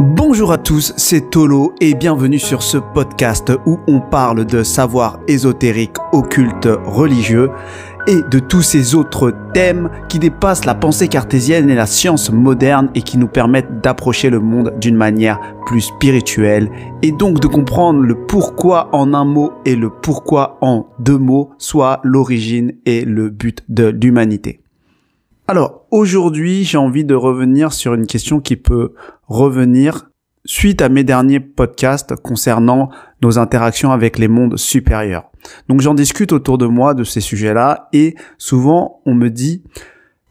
Bonjour à tous, c'est Tolo et bienvenue sur ce podcast où on parle de savoir ésotérique, occulte, religieux et de tous ces autres thèmes qui dépassent la pensée cartésienne et la science moderne et qui nous permettent d'approcher le monde d'une manière plus spirituelle et donc de comprendre le pourquoi en un mot et le pourquoi en deux mots, soit l'origine et le but de l'humanité. Alors, aujourd'hui, j'ai envie de revenir sur une question qui peut revenir suite à mes derniers podcasts concernant nos interactions avec les mondes supérieurs. Donc, j'en discute autour de moi de ces sujets-là et souvent, on me dit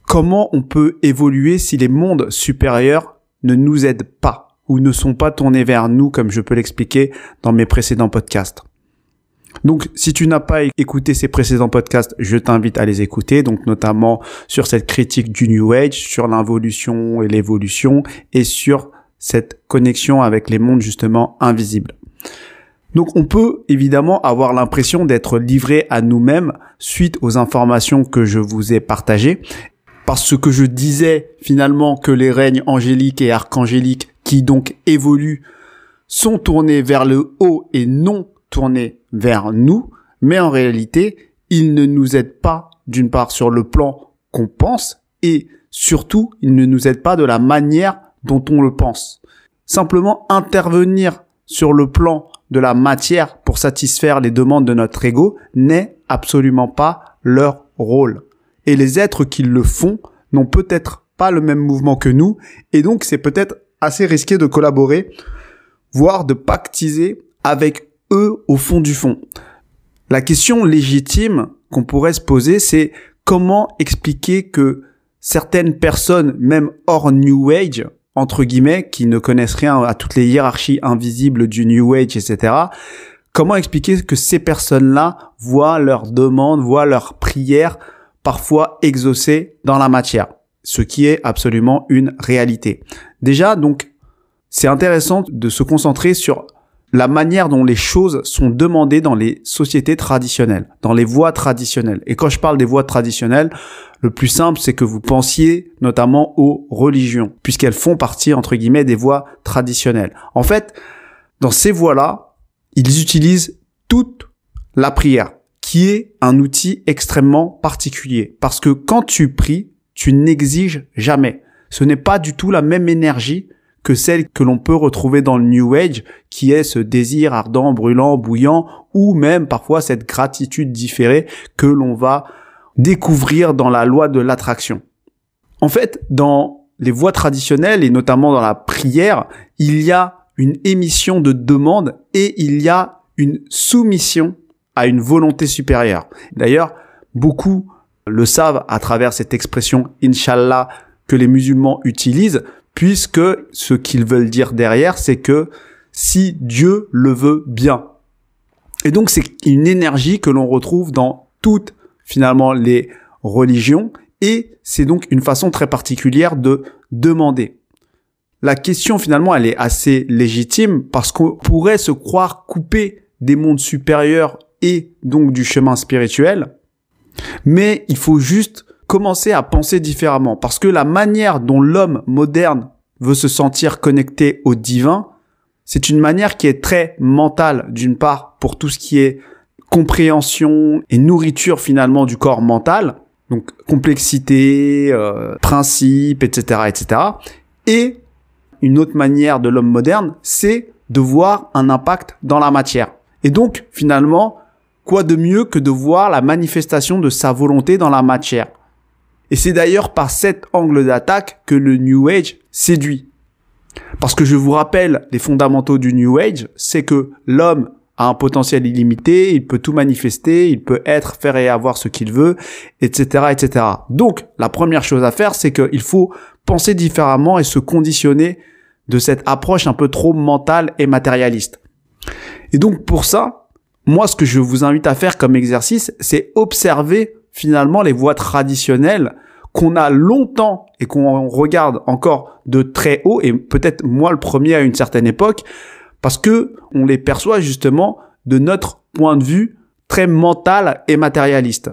comment on peut évoluer si les mondes supérieurs ne nous aident pas ou ne sont pas tournés vers nous, comme je peux l'expliquer dans mes précédents podcasts. Donc, si tu n'as pas écouté ces précédents podcasts, je t'invite à les écouter, donc notamment sur cette critique du New Age, sur l'involution et l'évolution, et sur cette connexion avec les mondes justement invisibles. Donc, on peut évidemment avoir l'impression d'être livré à nous-mêmes suite aux informations que je vous ai partagées, parce que je disais finalement que les règnes angéliques et archangéliques qui donc évoluent sont tournés vers le haut et non tournés vers nous, mais en réalité, ils ne nous aident pas d'une part sur le plan qu'on pense et surtout, ils ne nous aident pas de la manière dont on le pense. Simplement intervenir sur le plan de la matière pour satisfaire les demandes de notre ego n'est absolument pas leur rôle. Et les êtres qui le font n'ont peut-être pas le même mouvement que nous et donc c'est peut-être assez risqué de collaborer, voire de pactiser avec eux au fond du fond. La question légitime qu'on pourrait se poser, c'est comment expliquer que certaines personnes, même hors New Age, entre guillemets, qui ne connaissent rien à toutes les hiérarchies invisibles du New Age, etc., comment expliquer que ces personnes-là voient leurs demandes, voient leurs prières parfois exaucées dans la matière, ce qui est absolument une réalité. Déjà, donc, c'est intéressant de se concentrer sur la manière dont les choses sont demandées dans les sociétés traditionnelles, dans les voies traditionnelles. Et quand je parle des voies traditionnelles, le plus simple, c'est que vous pensiez notamment aux religions, puisqu'elles font partie, entre guillemets, des voies traditionnelles. En fait, dans ces voies-là, ils utilisent toute la prière, qui est un outil extrêmement particulier. Parce que quand tu pries, tu n'exiges jamais. Ce n'est pas du tout la même énergie que celle que l'on peut retrouver dans le New Age, qui est ce désir ardent, brûlant, bouillant, ou même parfois cette gratitude différée que l'on va découvrir dans la loi de l'attraction. En fait, dans les voies traditionnelles, et notamment dans la prière, il y a une émission de demande et il y a une soumission à une volonté supérieure. D'ailleurs, beaucoup le savent à travers cette expression « Inch'Allah » que les musulmans utilisent, puisque ce qu'ils veulent dire derrière, c'est que si Dieu le veut bien. Et donc, c'est une énergie que l'on retrouve dans toutes, finalement, les religions, et c'est donc une façon très particulière de demander. La question, finalement, elle est assez légitime, parce qu'on pourrait se croire coupé des mondes supérieurs et donc du chemin spirituel, mais il faut juste commencer à penser différemment, parce que la manière dont l'homme moderne veut se sentir connecté au divin, c'est une manière qui est très mentale, d'une part, pour tout ce qui est compréhension et nourriture finalement du corps mental, donc complexité, principes, etc., etc. Et une autre manière de l'homme moderne, c'est de voir un impact dans la matière. Et donc, finalement, quoi de mieux que de voir la manifestation de sa volonté dans la matière? Et c'est d'ailleurs par cet angle d'attaque que le New Age séduit. Parce que je vous rappelle, les fondamentaux du New Age, c'est que l'homme a un potentiel illimité, il peut tout manifester, il peut être, faire et avoir ce qu'il veut, etc., etc. Donc, la première chose à faire, c'est qu'il faut penser différemment et se conditionner de cette approche un peu trop mentale et matérialiste. Et donc, pour ça, moi, ce que je vous invite à faire comme exercice, c'est observer finalement les voies traditionnelles qu'on a longtemps et qu'on regarde encore de très haut, et peut-être moi le premier à une certaine époque, parce que on les perçoit justement de notre point de vue très mental et matérialiste.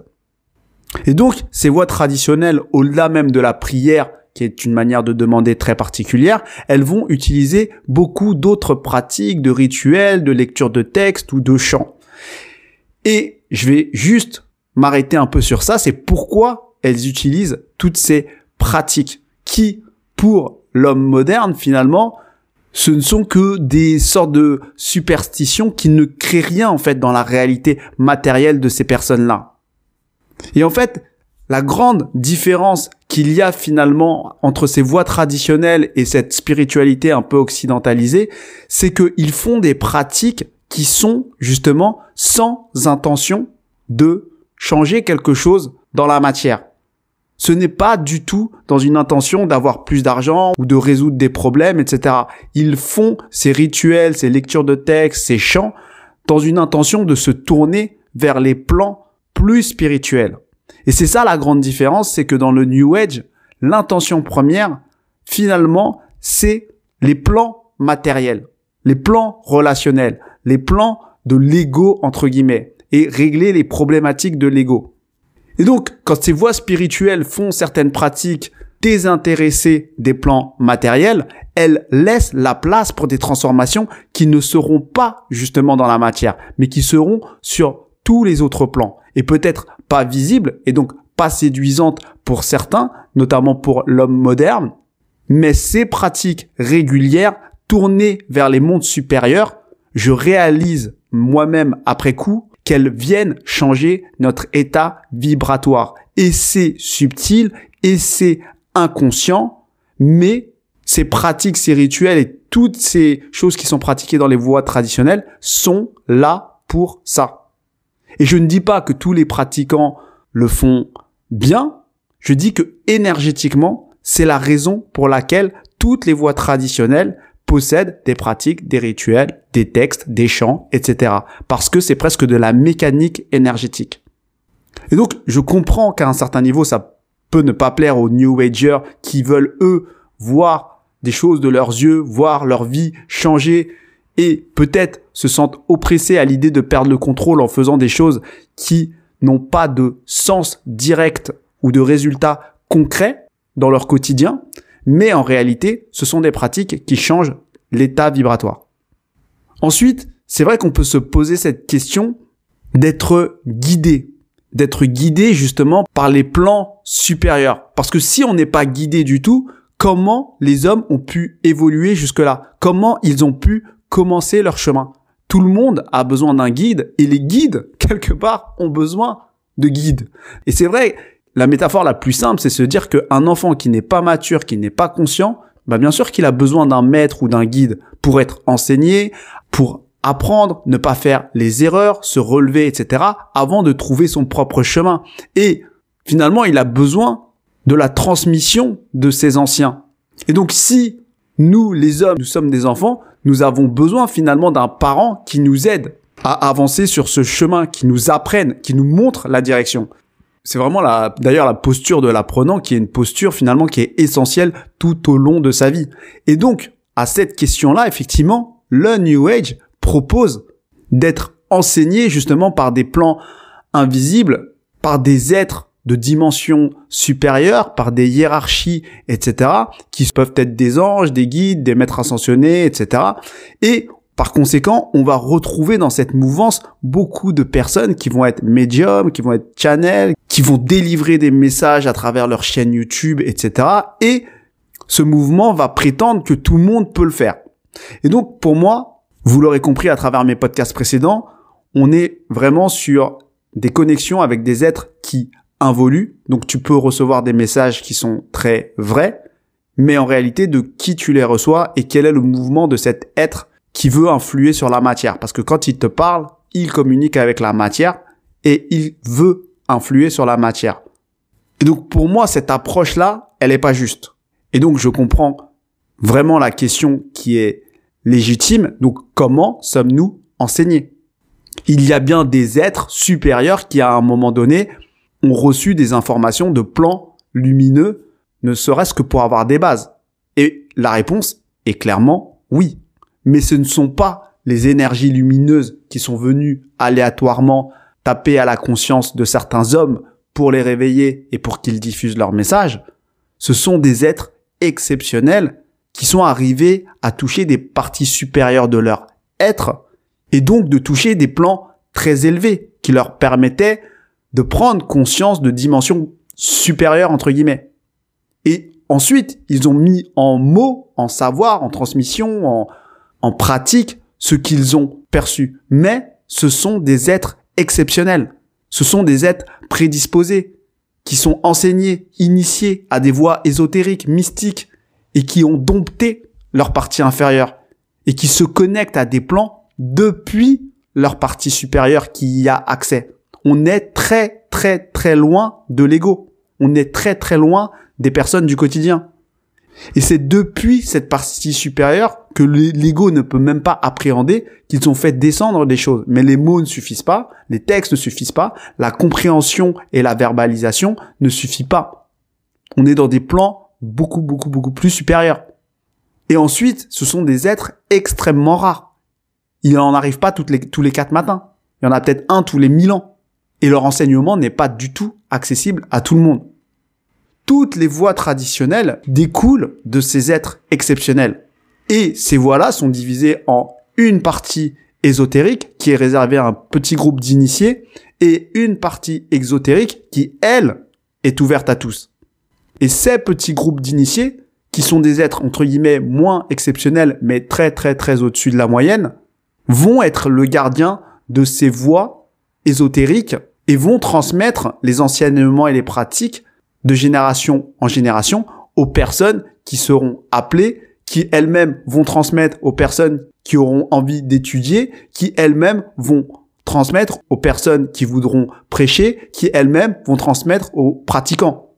Et donc, ces voies traditionnelles, au-delà même de la prière qui est une manière de demander très particulière, elles vont utiliser beaucoup d'autres pratiques, de rituels, de lecture de texte ou de chants. Et je vais juste m'arrêter un peu sur ça, c'est pourquoi elles utilisent toutes ces pratiques qui, pour l'homme moderne, finalement, ce ne sont que des sortes de superstitions qui ne créent rien, en fait, dans la réalité matérielle de ces personnes-là. Et en fait, la grande différence qu'il y a finalement entre ces voies traditionnelles et cette spiritualité un peu occidentalisée, c'est qu'ils font des pratiques qui sont justement sans intention de changer quelque chose dans la matière. Ce n'est pas du tout dans une intention d'avoir plus d'argent ou de résoudre des problèmes, etc. Ils font ces rituels, ces lectures de textes, ces chants dans une intention de se tourner vers les plans plus spirituels. Et c'est ça la grande différence, c'est que dans le New Age, l'intention première, finalement, c'est les plans matériels, les plans relationnels, les plans de l'ego, entre guillemets, et régler les problématiques de l'ego. Et donc, quand ces voies spirituelles font certaines pratiques désintéressées des plans matériels, elles laissent la place pour des transformations qui ne seront pas justement dans la matière, mais qui seront sur tous les autres plans. Et peut-être pas visibles, et donc pas séduisantes pour certains, notamment pour l'homme moderne, mais ces pratiques régulières tournées vers les mondes supérieurs, je réalise moi-même après coup qu'elles viennent changer notre état vibratoire. Et c'est subtil, et c'est inconscient, mais ces pratiques, ces rituels et toutes ces choses qui sont pratiquées dans les voies traditionnelles sont là pour ça. Et je ne dis pas que tous les pratiquants le font bien, je dis que énergétiquement, c'est la raison pour laquelle toutes les voies traditionnelles possèdent des pratiques, des rituels, des textes, des chants, etc. Parce que c'est presque de la mécanique énergétique. Et donc, je comprends qu'à un certain niveau, ça peut ne pas plaire aux New Agers qui veulent, eux, voir des choses de leurs yeux, voir leur vie changer et peut-être se sentent oppressés à l'idée de perdre le contrôle en faisant des choses qui n'ont pas de sens direct ou de résultats concrets dans leur quotidien. Mais en réalité, ce sont des pratiques qui changent l'état vibratoire. Ensuite, c'est vrai qu'on peut se poser cette question d'être guidé justement par les plans supérieurs. Parce que si on n'est pas guidé du tout, comment les hommes ont pu évoluer jusque-là? Comment ils ont pu commencer leur chemin? Tout le monde a besoin d'un guide et les guides, quelque part, ont besoin de guides. Et c'est vrai, la métaphore la plus simple, c'est se dire qu'un enfant qui n'est pas mature, qui n'est pas conscient, bien sûr qu'il a besoin d'un maître ou d'un guide pour être enseigné, pour apprendre, ne pas faire les erreurs, se relever, etc., avant de trouver son propre chemin. Et finalement, il a besoin de la transmission de ses anciens. Et donc, si nous, les hommes, nous sommes des enfants, nous avons besoin finalement d'un parent qui nous aide à avancer sur ce chemin, qui nous apprenne, qui nous montre la direction. C'est vraiment d'ailleurs la posture de l'apprenant qui est une posture finalement qui est essentielle tout au long de sa vie. Et donc, à cette question-là, effectivement, le New Age propose d'être enseigné justement par des plans invisibles, par des êtres de dimension supérieure, par des hiérarchies, etc., qui peuvent être des anges, des guides, des maîtres ascensionnés, etc. Et par conséquent, on va retrouver dans cette mouvance beaucoup de personnes qui vont être médiums, qui vont être channels, qui vont délivrer des messages à travers leur chaîne YouTube, etc. Et ce mouvement va prétendre que tout le monde peut le faire. Et donc, pour moi, vous l'aurez compris à travers mes podcasts précédents, on est vraiment sur des connexions avec des êtres qui involuent. Donc, tu peux recevoir des messages qui sont très vrais, mais en réalité, de qui tu les reçois et quel est le mouvement de cet être qui veut influer sur la matière. Parce que quand il te parle, il communique avec la matière et il veut influer sur la matière. Et donc, pour moi, cette approche-là, elle est pas juste. Et donc, je comprends vraiment la question qui est légitime. Donc, comment sommes-nous enseignés? Il y a bien des êtres supérieurs qui, à un moment donné, ont reçu des informations de plans lumineux, ne serait-ce que pour avoir des bases. Et la réponse est clairement oui. Mais ce ne sont pas les énergies lumineuses qui sont venues aléatoirement taper à la conscience de certains hommes pour les réveiller et pour qu'ils diffusent leur message. Ce sont des êtres exceptionnels qui sont arrivés à toucher des parties supérieures de leur être et donc de toucher des plans très élevés qui leur permettaient de prendre conscience de dimensions supérieures entre guillemets. Et ensuite, ils ont mis en mots, en savoir, en transmission, en pratique ce qu'ils ont perçu. Mais ce sont des êtres exceptionnels. Ce sont des êtres prédisposés qui sont enseignés, initiés à des voies ésotériques, mystiques et qui ont dompté leur partie inférieure et qui se connectent à des plans depuis leur partie supérieure qui y a accès. On est très, très, très loin de l'ego. On est très, très loin des personnes du quotidien. Et c'est depuis cette partie supérieure que l'ego ne peut même pas appréhender qu'ils ont fait descendre des choses. Mais les mots ne suffisent pas, les textes ne suffisent pas, la compréhension et la verbalisation ne suffisent pas. On est dans des plans beaucoup, beaucoup, beaucoup plus supérieurs. Et ensuite, ce sont des êtres extrêmement rares. Il n'en arrive pas tous les 4 matins. Il y en a peut-être un tous les 1000 ans. Et leur enseignement n'est pas du tout accessible à tout le monde. Toutes les voies traditionnelles découlent de ces êtres exceptionnels. Et ces voies-là sont divisées en une partie ésotérique qui est réservée à un petit groupe d'initiés et une partie exotérique qui, elle, est ouverte à tous. Et ces petits groupes d'initiés, qui sont des êtres, entre guillemets, moins exceptionnels, mais très, très, très au-dessus de la moyenne, vont être le gardien de ces voies ésotériques et vont transmettre les enseignements et les pratiques de génération en génération aux personnes qui seront appelées, qui elles-mêmes vont transmettre aux personnes qui auront envie d'étudier, qui elles-mêmes vont transmettre aux personnes qui voudront prêcher, qui elles-mêmes vont transmettre aux pratiquants.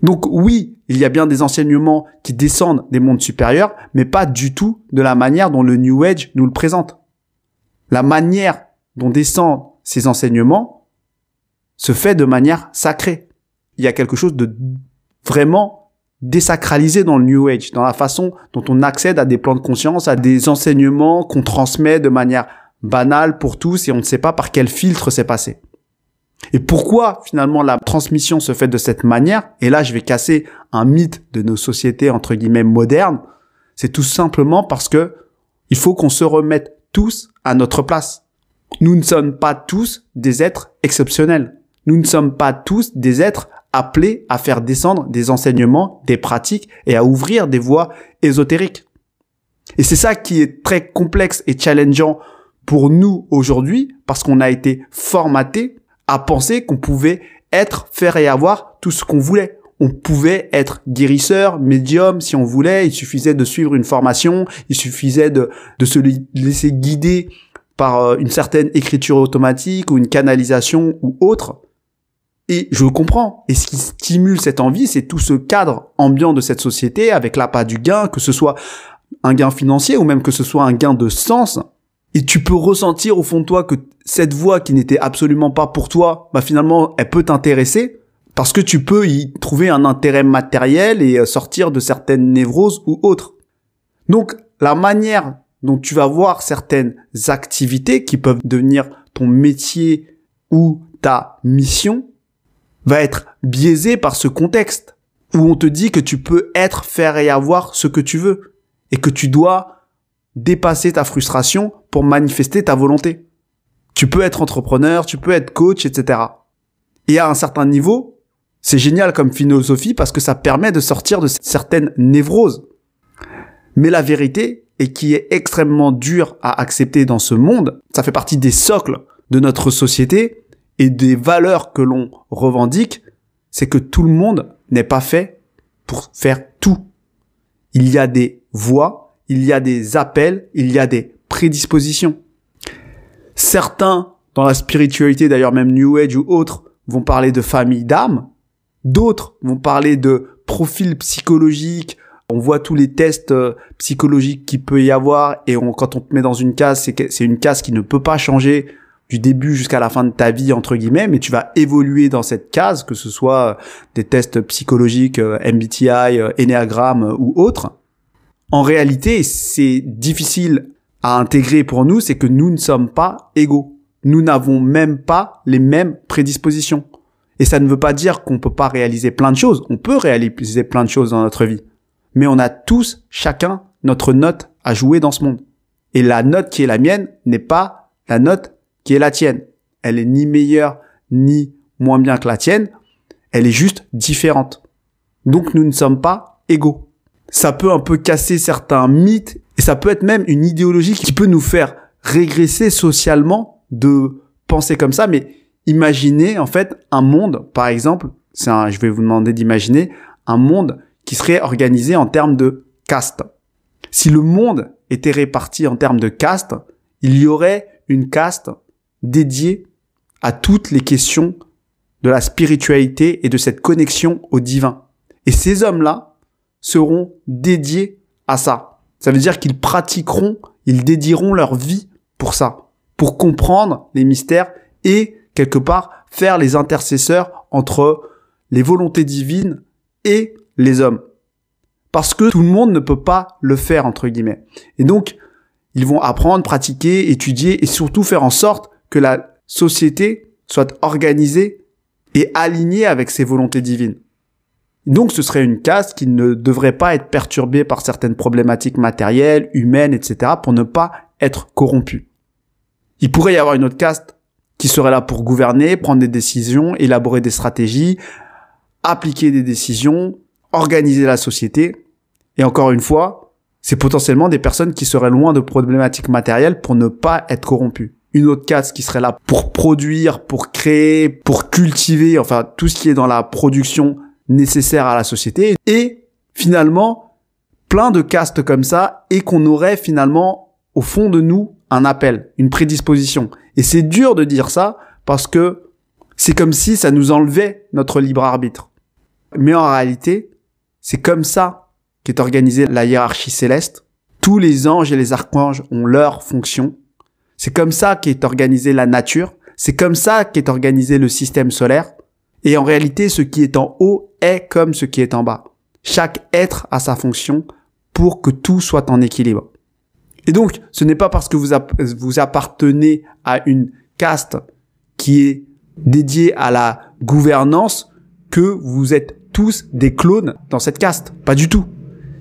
Donc oui, il y a bien des enseignements qui descendent des mondes supérieurs, mais pas du tout de la manière dont le New Age nous le présente. La manière dont descendent ces enseignements se fait de manière sacrée. Il y a quelque chose de vraiment désacralisé dans le New Age, dans la façon dont on accède à des plans de conscience, à des enseignements qu'on transmet de manière banale pour tous et on ne sait pas par quel filtre c'est passé. Et pourquoi finalement la transmission se fait de cette manière? Et là, je vais casser un mythe de nos sociétés entre guillemets modernes. C'est tout simplement parce que il faut qu'on se remette tous à notre place. Nous ne sommes pas tous des êtres exceptionnels. Nous ne sommes pas tous des êtres appelés à faire descendre des enseignements, des pratiques et à ouvrir des voies ésotériques. Et c'est ça qui est très complexe et challengeant pour nous aujourd'hui parce qu'on a été formaté à penser qu'on pouvait être, faire et avoir tout ce qu'on voulait. On pouvait être guérisseur, médium si on voulait, il suffisait de suivre une formation, il suffisait de se laisser guider par une certaine écriture automatique ou une canalisation ou autre. Et je comprends. Et ce qui stimule cette envie, c'est tout ce cadre ambiant de cette société avec l'appât du gain, que ce soit un gain financier ou même que ce soit un gain de sens. Et tu peux ressentir au fond de toi que cette voie qui n'était absolument pas pour toi, finalement, elle peut t'intéresser parce que tu peux y trouver un intérêt matériel et sortir de certaines névroses ou autres. Donc, la manière dont tu vas voir certaines activités qui peuvent devenir ton métier ou ta mission va être biaisée par ce contexte où on te dit que tu peux être, faire et avoir ce que tu veux et que tu dois dépasser ta frustration pour manifester ta volonté. Tu peux être entrepreneur, tu peux être coach, etc. Et à un certain niveau, c'est génial comme philosophie parce que ça permet de sortir de certaines névroses. Mais la vérité, et qui est extrêmement dure à accepter dans ce monde, ça fait partie des socles de notre société et des valeurs que l'on revendique, c'est que tout le monde n'est pas fait pour faire tout. Il y a des voies, il y a des appels, il y a des prédispositions. Certains, dans la spiritualité, d'ailleurs même New Age ou autres, vont parler de famille d'âme. D'autres vont parler de profil psychologique. On voit tous les tests psychologiques qu'il peut y avoir et quand on te met dans une case, c'est une case qui ne peut pas changer du début jusqu'à la fin de ta vie, entre guillemets, mais tu vas évoluer dans cette case, que ce soit des tests psychologiques, MBTI, Enneagramme ou autres. En réalité, c'est difficile à intégrer pour nous, c'est que nous ne sommes pas égaux. Nous n'avons même pas les mêmes prédispositions. Et ça ne veut pas dire qu'on peut pas réaliser plein de choses. On peut réaliser plein de choses dans notre vie. Mais on a tous, chacun, notre note à jouer dans ce monde. Et la note qui est la mienne n'est pas la note qui est la tienne. Elle est ni meilleure, ni moins bien que la tienne. Elle est juste différente. Donc nous ne sommes pas égaux. Ça peut un peu casser certains mythes et ça peut être même une idéologie qui peut nous faire régresser socialement de penser comme ça. Mais imaginez en fait un monde, par exemple, je vais vous demander d'imaginer un monde qui serait organisé en termes de caste. Si le monde était réparti en termes de caste, il y aurait une caste dédiée à toutes les questions de la spiritualité et de cette connexion au divin. Et ces hommes-là seront dédiés à ça. Ça veut dire qu'ils pratiqueront, ils dédieront leur vie pour ça, pour comprendre les mystères et, quelque part, faire les intercesseurs entre les volontés divines et les hommes. Parce que tout le monde ne peut pas le faire, entre guillemets. Et donc, ils vont apprendre, pratiquer, étudier et surtout faire en sorte que la société soit organisée et alignée avec ses volontés divines. Donc, ce serait une caste qui ne devrait pas être perturbée par certaines problématiques matérielles, humaines, etc. pour ne pas être corrompue. Il pourrait y avoir une autre caste qui serait là pour gouverner, prendre des décisions, élaborer des stratégies, appliquer des décisions, organiser la société. Et encore une fois, c'est potentiellement des personnes qui seraient loin de problématiques matérielles pour ne pas être corrompues. Une autre caste qui serait là pour produire, pour créer, pour cultiver, enfin tout ce qui est dans la production nécessaire à la société. Et finalement, plein de castes comme ça et qu'on aurait finalement au fond de nous un appel, une prédisposition. Et c'est dur de dire ça parce que c'est comme si ça nous enlevait notre libre arbitre. Mais en réalité, c'est comme ça qu'est organisée la hiérarchie céleste. Tous les anges et les archanges ont leur fonction. C'est comme ça qu'est organisée la nature. C'est comme ça qu'est organisé le système solaire. Et en réalité, ce qui est en haut est comme ce qui est en bas. Chaque être a sa fonction pour que tout soit en équilibre. Et donc, ce n'est pas parce que vous appartenez à une caste qui est dédiée à la gouvernance que vous êtes tous des clones dans cette caste. Pas du tout.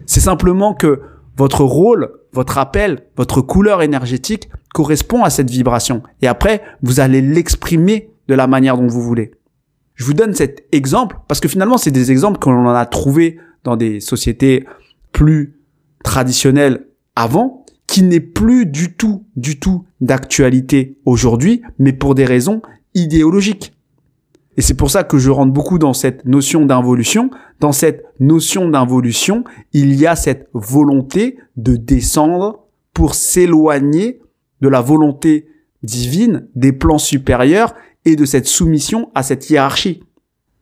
C'est simplement que votre rôle, votre appel, votre couleur énergétique correspond à cette vibration. Et après, vous allez l'exprimer de la manière dont vous voulez. Je vous donne cet exemple parce que finalement, c'est des exemples qu'on en a trouvés dans des sociétés plus traditionnelles avant, qui n'est plus du tout d'actualité aujourd'hui, mais pour des raisons idéologiques. Et c'est pour ça que je rentre beaucoup dans cette notion d'involution. Dans cette notion d'involution, il y a cette volonté de descendre pour s'éloigner de la volonté divine, des plans supérieurs et de cette soumission à cette hiérarchie.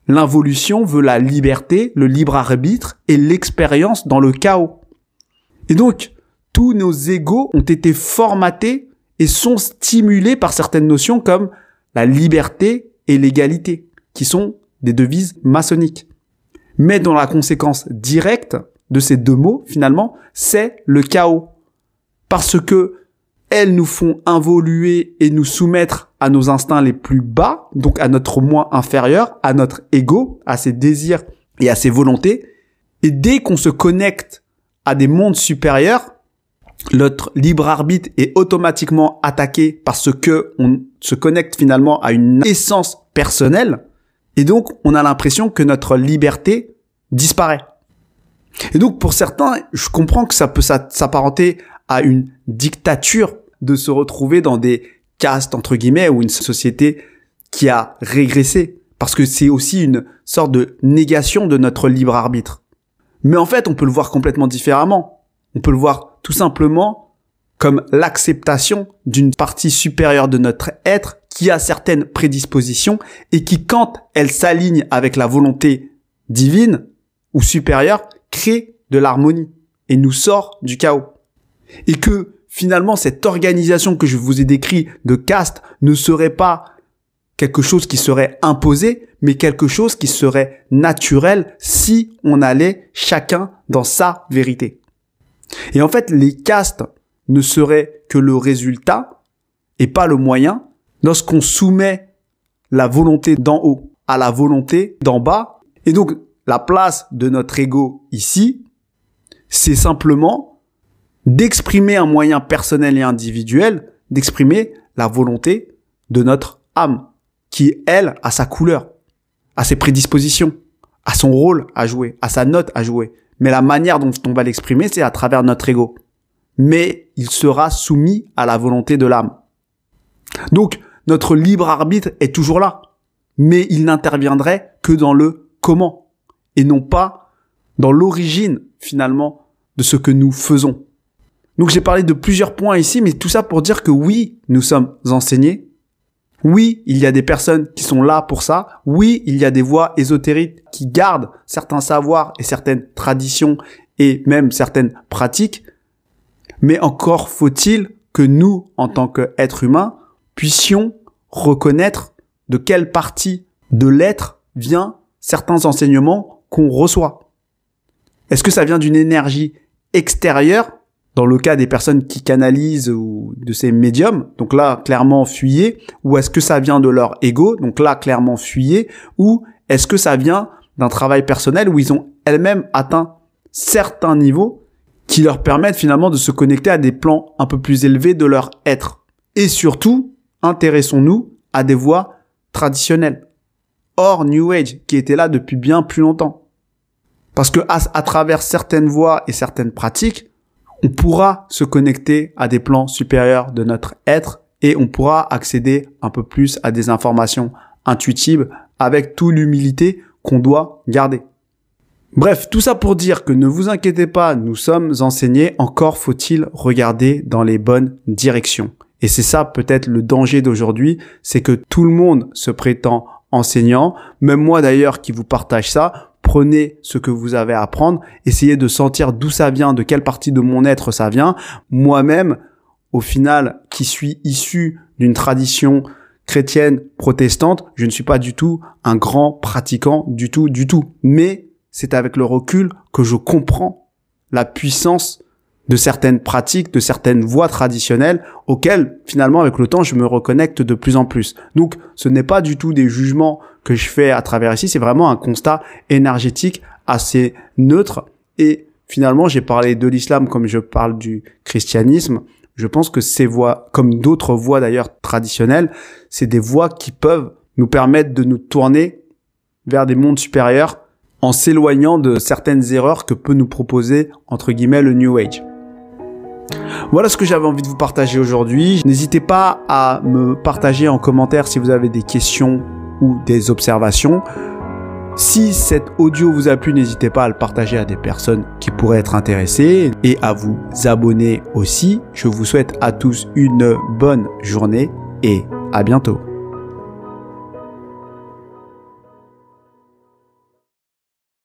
L'involution veut la liberté, le libre arbitre et l'expérience dans le chaos. Et donc, tous nos égos ont été formatés et sont stimulés par certaines notions comme la liberté et l'égalité, qui sont des devises maçonniques. Mais dont la conséquence directe de ces deux mots, finalement, c'est le chaos. Parce que elles nous font involuer et nous soumettre à nos instincts les plus bas, donc à notre moi inférieur, à notre ego, à ses désirs et à ses volontés. Et dès qu'on se connecte à des mondes supérieurs, notre libre arbitre est automatiquement attaqué parce que on se connecte finalement à une essence personnelle. Et donc, on a l'impression que notre liberté disparaît. Et donc, pour certains, je comprends que ça peut s'apparenter à une dictature de se retrouver dans des castes, entre guillemets, ou une société qui a régressé. Parce que c'est aussi une sorte de négation de notre libre arbitre. Mais en fait, on peut le voir complètement différemment. On peut le voir tout simplement comme l'acceptation d'une partie supérieure de notre être qui a certaines prédispositions et qui, quand elle s'aligne avec la volonté divine ou supérieure, crée de l'harmonie et nous sort du chaos. Et que finalement, cette organisation que je vous ai décrite de caste ne serait pas quelque chose qui serait imposé, mais quelque chose qui serait naturel si on allait chacun dans sa vérité. Et en fait, les castes ne seraient que le résultat et pas le moyen lorsqu'on soumet la volonté d'en haut à la volonté d'en bas. Et donc, la place de notre ego ici, c'est simplement d'exprimer un moyen personnel et individuel, d'exprimer la volonté de notre âme, qui, elle, a sa couleur, a ses prédispositions, a son rôle à jouer, a sa note à jouer. Mais la manière dont on va l'exprimer, c'est à travers notre ego. Mais il sera soumis à la volonté de l'âme. Donc, notre libre arbitre est toujours là. Mais il n'interviendrait que dans le comment. Et non pas dans l'origine, finalement, de ce que nous faisons. Donc, j'ai parlé de plusieurs points ici, mais tout ça pour dire que oui, nous sommes enseignés. Oui, il y a des personnes qui sont là pour ça. Oui, il y a des voies ésotériques qui gardent certains savoirs et certaines traditions et même certaines pratiques. Mais encore faut-il que nous, en tant qu'êtres humains, puissions reconnaître de quelle partie de l'être vient certains enseignements qu'on reçoit. Est-ce que ça vient d'une énergie extérieure, dans le cas des personnes qui canalisent ou de ces médiums, donc là, clairement, fuyez, ou est-ce que ça vient de leur ego, donc là, clairement, fuyez, ou est-ce que ça vient d'un travail personnel où ils ont elles-mêmes atteint certains niveaux qui leur permettent finalement de se connecter à des plans un peu plus élevés de leur être. Et surtout, intéressons-nous à des voies traditionnelles, hors New Age, qui étaient là depuis bien plus longtemps. Parce que à travers certaines voies et certaines pratiques, on pourra se connecter à des plans supérieurs de notre être et on pourra accéder un peu plus à des informations intuitives avec toute l'humilité qu'on doit garder. Bref, tout ça pour dire que ne vous inquiétez pas, nous sommes enseignés, encore faut-il regarder dans les bonnes directions. Et c'est ça peut-être le danger d'aujourd'hui, c'est que tout le monde se prétend enseignant, même moi d'ailleurs qui vous partage ça. Prenez ce que vous avez à apprendre, essayez de sentir d'où ça vient, de quelle partie de mon être ça vient. Moi-même, au final, qui suis issu d'une tradition chrétienne protestante, je ne suis pas du tout un grand pratiquant du tout. Mais c'est avec le recul que je comprends la puissance de certaines pratiques, de certaines voies traditionnelles auxquelles, finalement, avec le temps, je me reconnecte de plus en plus. Donc, ce n'est pas du tout des jugements que je fais à travers ici, c'est vraiment un constat énergétique assez neutre. Et finalement, j'ai parlé de l'islam comme je parle du christianisme. Je pense que ces voies, comme d'autres voies d'ailleurs traditionnelles, c'est des voies qui peuvent nous permettre de nous tourner vers des mondes supérieurs en s'éloignant de certaines erreurs que peut nous proposer, entre guillemets, le New Age. Voilà ce que j'avais envie de vous partager aujourd'hui. N'hésitez pas à me partager en commentaire si vous avez des questions ou des observations. Si cet audio vous a plu, n'hésitez pas à le partager à des personnes qui pourraient être intéressées et à vous abonner aussi. Je vous souhaite à tous une bonne journée et à bientôt.